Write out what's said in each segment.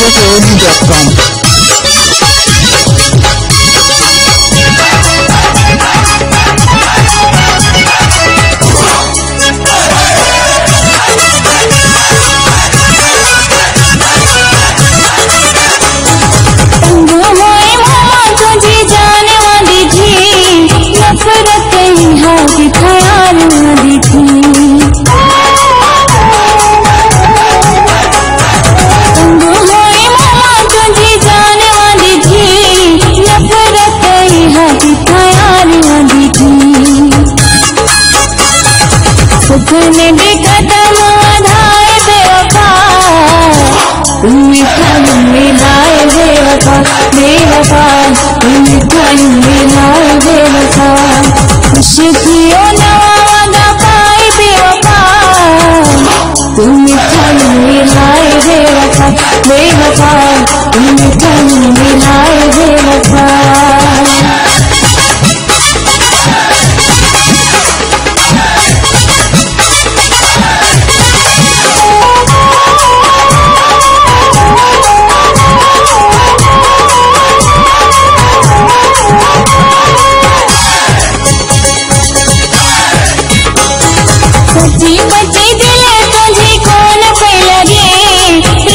www.radiosaoni.com। सपने भी कदम आधाए बेवफा, मिठाई मिलाए बेवफा बेवफा, मिठाई मिलाए बेवफा, खुशियों नवादा पाए बेवफा, मिठाई मिलाए बेवफा बेवफा, मिठाई मिलाए बेवफा। सच्ची बच्ची दिल तुझे कौन पे लगे,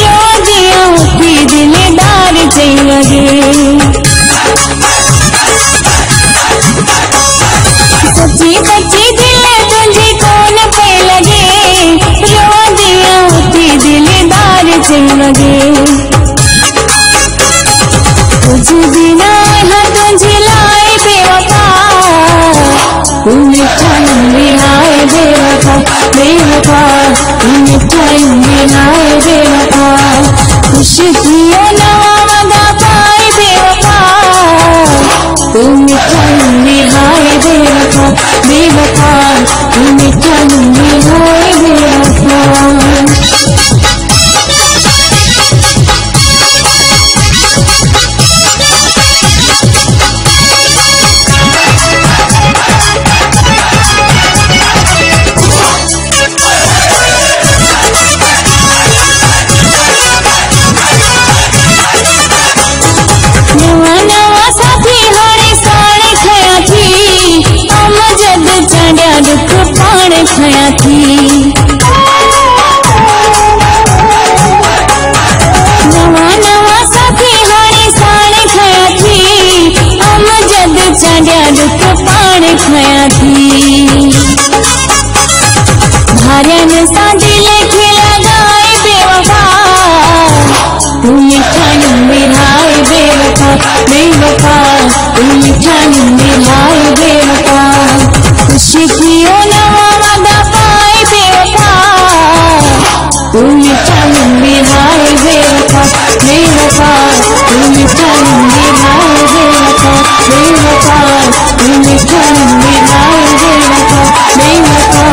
रोज आँखी दिलदार से लगे। सच्ची बच्ची दिल तुझे कौन पे लगे, रोज आँखी दिलदार से लगे। कुछ बिना है तुझे लाए बेवफा, मिठाई मिलाए बेवफा बेवफा, मिठाई मिलाए बेवफा, खुशियों नवादा पाए बेवफा, मिठाई मिलाए बेवफा बेवफा, मिठाई मिलाए बेवफा। दुख पाण खया थी, नवा नवा साथी हाणे साण खया थी, हम जद चढ़िया दुख पाण खया थी। भार्यन सा दिल खे लगाए बेवफा, मिठाई मिलाए बेवफा बेवफा, मिठाई मिलाए बेवफा, खुशियों नवादा पाए बेवफा, मिठाई मिलाए बेवफा बेवफा, मिठाई मिलाए बेवफा बेवफा, मिठाई मिलाए बेवफा बेवफा,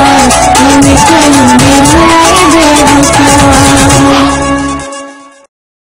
मिठाई मिलाए बेवफा।